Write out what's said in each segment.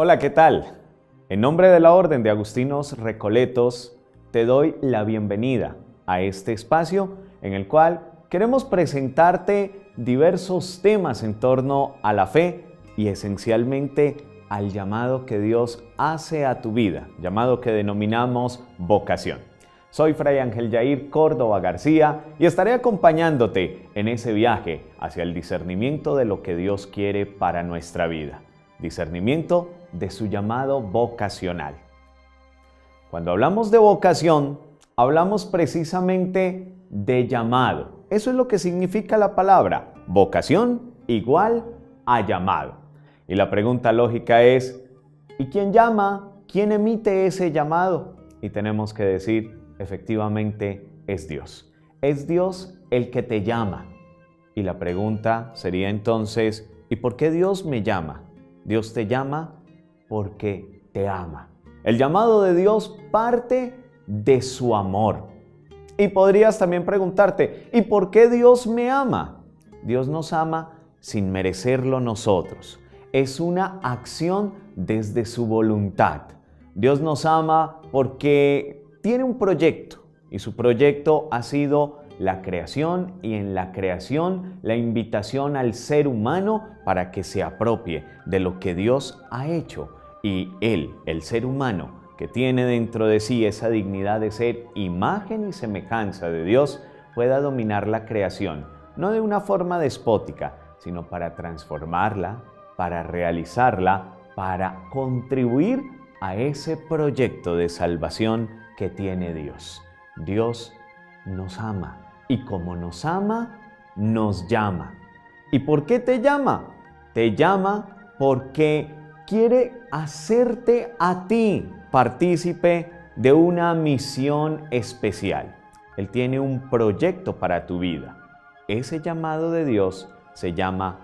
Hola, ¿qué tal? En nombre de la Orden de Agustinos Recoletos, te doy la bienvenida a este espacio en el cual queremos presentarte diversos temas en torno a la fe y esencialmente al llamado que Dios hace a tu vida, llamado que denominamos vocación. Soy Fray Ángel Yair Córdoba García y estaré acompañándote en ese viaje hacia el discernimiento de lo que Dios quiere para nuestra vida. Discernimiento de su llamado vocacional. Cuando hablamos de vocación, hablamos precisamente de llamado. Eso es lo que significa la palabra. Vocación igual a llamado. Y la pregunta lógica es, ¿y quién llama? ¿Quién emite ese llamado? Y tenemos que decir, efectivamente, es Dios. Es Dios el que te llama. Y la pregunta sería entonces, ¿y por qué Dios me llama? Dios te llama porque te ama. El llamado de Dios parte de su amor. Y podrías también preguntarte, ¿y por qué Dios me ama? Dios nos ama sin merecerlo nosotros. Es una acción desde su voluntad. Dios nos ama porque tiene un proyecto y su proyecto ha sido la creación y en la creación la invitación al ser humano para que se apropie de lo que Dios ha hecho y él, el ser humano, que tiene dentro de sí esa dignidad de ser imagen y semejanza de Dios, pueda dominar la creación, no de una forma despótica, sino para transformarla, para realizarla, para contribuir a ese proyecto de salvación que tiene Dios. Dios nos ama y como nos ama, nos llama. ¿Y por qué te llama? Te llama porque quiere hacerte a ti partícipe de una misión especial. Él tiene un proyecto para tu vida. Ese llamado de Dios se llama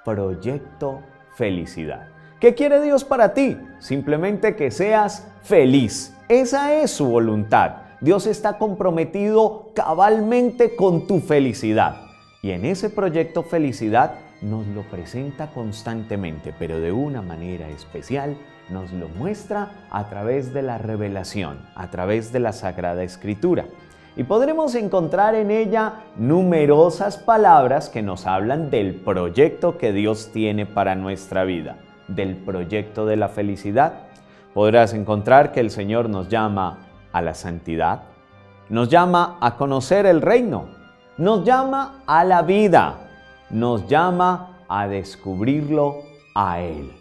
Proyecto Felicidad. ¿Qué quiere Dios para ti? Simplemente que seas feliz. Esa es su voluntad. Dios está comprometido cabalmente con tu felicidad. Y en ese proyecto felicidad nos lo presenta constantemente, pero de una manera especial nos lo muestra a través de la revelación, a través de la Sagrada Escritura. Y podremos encontrar en ella numerosas palabras que nos hablan del proyecto que Dios tiene para nuestra vida, del proyecto de la felicidad. Podrás encontrar que el Señor nos llama a la santidad, nos llama a conocer el reino, nos llama a la vida, nos llama a descubrirlo a Él.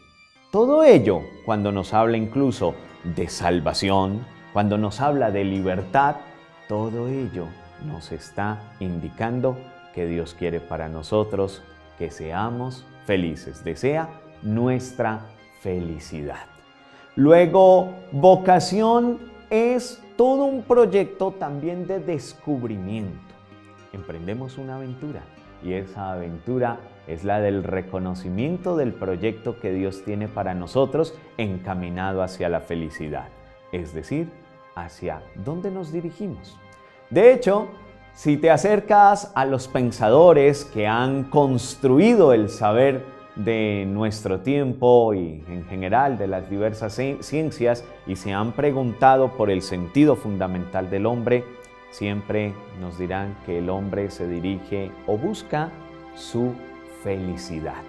Todo ello, cuando nos habla incluso de salvación, cuando nos habla de libertad, todo ello nos está indicando que Dios quiere para nosotros que seamos felices, desea nuestra felicidad. Luego, vocación es todo un proyecto también de descubrimiento. Emprendemos una aventura y esa aventura es la del reconocimiento del proyecto que Dios tiene para nosotros encaminado hacia la felicidad, es decir, hacia dónde nos dirigimos. De hecho, si te acercas a los pensadores que han construido el saber de nuestro tiempo y en general de las diversas ciencias y se han preguntado por el sentido fundamental del hombre, siempre nos dirán que el hombre se dirige o busca su felicidad.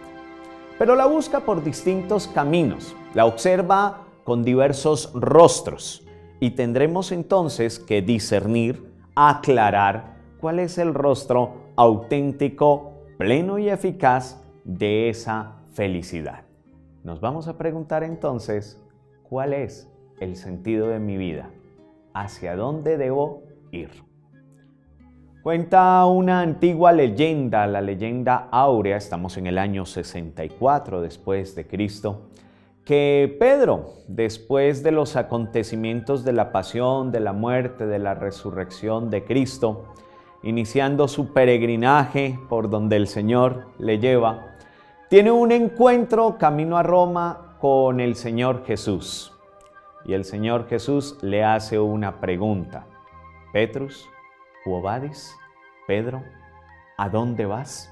Pero la busca por distintos caminos, la observa con diversos rostros y tendremos entonces que discernir, aclarar cuál es el rostro auténtico, pleno y eficaz de esa felicidad. Nos vamos a preguntar entonces, ¿cuál es el sentido de mi vida? ¿Hacia dónde debo ir? Cuenta una antigua leyenda, la leyenda áurea, estamos en el año 64 después de Cristo, que Pedro, después de los acontecimientos de la pasión, de la muerte, de la resurrección de Cristo, iniciando su peregrinaje por donde el Señor le lleva, tiene un encuentro camino a Roma con el Señor Jesús. Y el Señor Jesús le hace una pregunta. Petrus, ¿quo vadis? Pedro, ¿a dónde vas?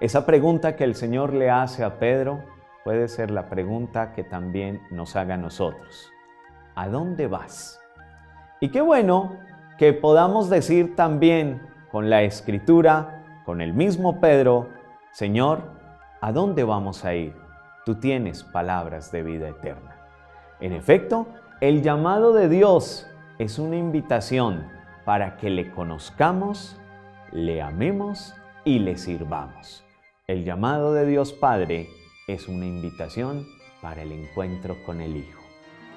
Esa pregunta que el Señor le hace a Pedro puede ser la pregunta que también nos haga a nosotros. ¿A dónde vas? Y qué bueno que podamos decir también con la Escritura, con el mismo Pedro: Señor, ¿a dónde vamos a ir? Tú tienes palabras de vida eterna. En efecto, el llamado de Dios es una invitación para que le conozcamos, le amemos y le sirvamos. El llamado de Dios Padre es una invitación para el encuentro con el Hijo.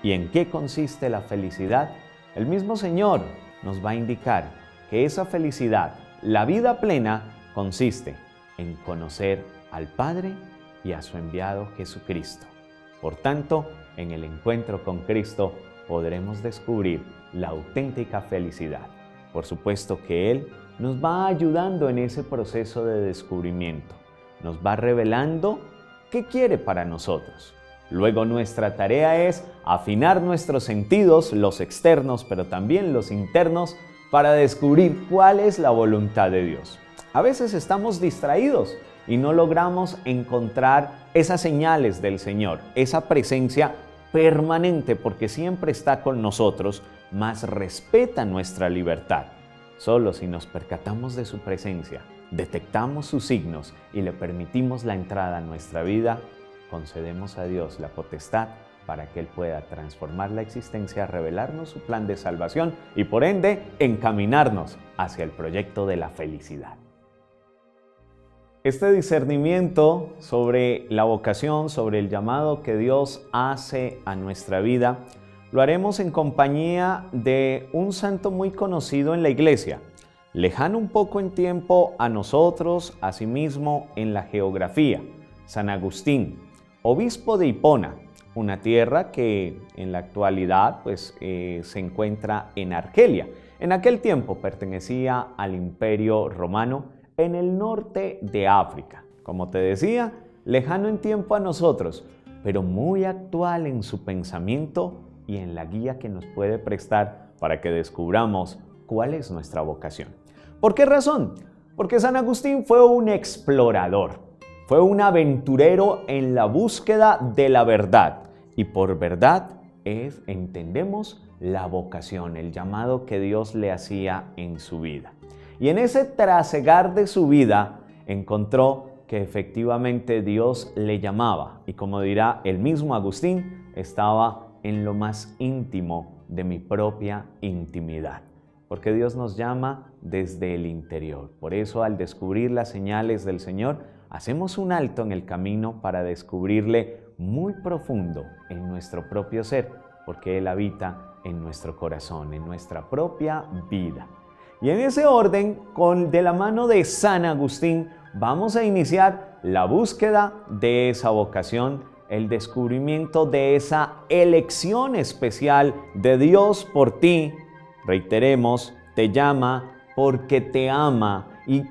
¿Y en qué consiste la felicidad? El mismo Señor nos va a indicar que esa felicidad, la vida plena, consiste en conocer al Padre y a su enviado Jesucristo. Por tanto, en el encuentro con Cristo podremos descubrir la auténtica felicidad. Por supuesto que Él nos va ayudando en ese proceso de descubrimiento. Nos va revelando qué quiere para nosotros. Luego nuestra tarea es afinar nuestros sentidos, los externos, pero también los internos, para descubrir cuál es la voluntad de Dios. A veces estamos distraídos y no logramos encontrar esas señales del Señor, esa presencia permanente, porque siempre está con nosotros, mas respeta nuestra libertad. Solo si nos percatamos de su presencia, detectamos sus signos y le permitimos la entrada a nuestra vida, concedemos a Dios la potestad para que Él pueda transformar la existencia, revelarnos su plan de salvación y por ende encaminarnos hacia el proyecto de la felicidad. Este discernimiento sobre la vocación, sobre el llamado que Dios hace a nuestra vida, lo haremos en compañía de un santo muy conocido en la Iglesia, lejano un poco en tiempo a nosotros, asimismo en la geografía, San Agustín, obispo de Hipona, una tierra que en la actualidad se encuentra en Argelia. En aquel tiempo pertenecía al Imperio Romano en el norte de África. Como te decía, lejano en tiempo a nosotros, pero muy actual en su pensamiento y en la guía que nos puede prestar para que descubramos cuál es nuestra vocación. ¿Por qué razón? Porque San Agustín fue un explorador, fue un aventurero en la búsqueda de la verdad. Y por verdad entendemos la vocación, el llamado que Dios le hacía en su vida. Y en ese trasegar de su vida encontró que efectivamente Dios le llamaba. Y como dirá el mismo Agustín, estaba en lo más íntimo de mi propia intimidad. Porque Dios nos llama desde el interior. Por eso, al descubrir las señales del Señor, hacemos un alto en el camino para descubrirle muy profundo en nuestro propio ser, porque Él habita en nuestro corazón, en nuestra propia vida. Y en ese orden, de la mano de San Agustín, vamos a iniciar la búsqueda de esa vocación, el descubrimiento de esa elección especial de Dios por ti. Reiteremos, te llama porque te ama, y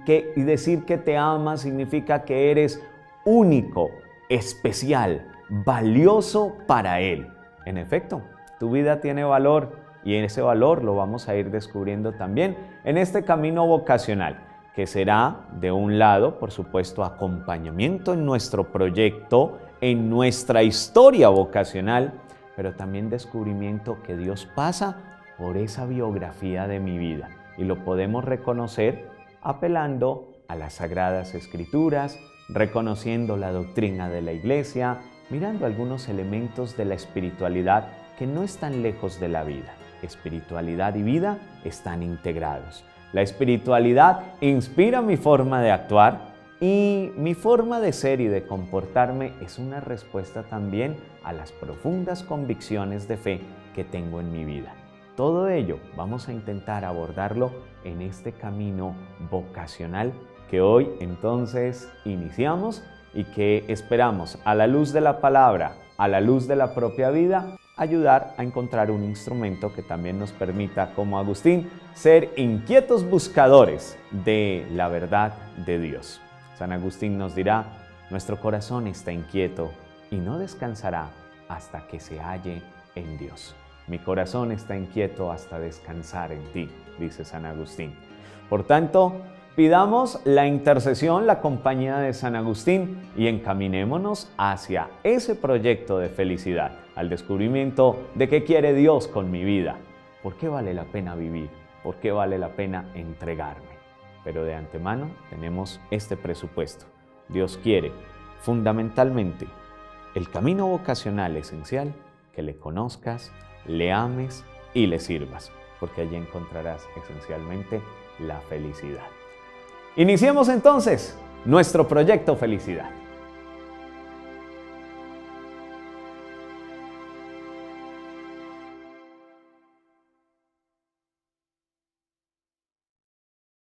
decir que te ama significa que eres único, especial, valioso para Él. En efecto, tu vida tiene valor y ese valor lo vamos a ir descubriendo también en este camino vocacional, que será, de un lado, por supuesto, acompañamiento en nuestro proyecto, en nuestra historia vocacional, pero también descubrimiento que Dios pasa por esa biografía de mi vida y lo podemos reconocer apelando a las Sagradas Escrituras, reconociendo la doctrina de la Iglesia, mirando algunos elementos de la espiritualidad que no están lejos de la vida. Espiritualidad y vida están integrados. La espiritualidad inspira mi forma de actuar y mi forma de ser y de comportarme es una respuesta también a las profundas convicciones de fe que tengo en mi vida. Todo ello vamos a intentar abordarlo en este camino vocacional que hoy entonces iniciamos y que esperamos, a la luz de la palabra, a la luz de la propia vida, ayudar a encontrar un instrumento que también nos permita, como Agustín, ser inquietos buscadores de la verdad de Dios. San Agustín nos dirá: nuestro corazón está inquieto y no descansará hasta que se halle en Dios. Mi corazón está inquieto hasta descansar en ti, dice San Agustín. Por tanto, Pidamos la intercesión, la compañía de San Agustín y encaminémonos hacia ese proyecto de felicidad, al descubrimiento de qué quiere Dios con mi vida, por qué vale la pena vivir, por qué vale la pena entregarme. Pero de antemano tenemos este presupuesto. Dios quiere, fundamentalmente, el camino vocacional esencial, que le conozcas, le ames y le sirvas, porque allí encontrarás esencialmente la felicidad. Iniciemos entonces nuestro proyecto Felicidad.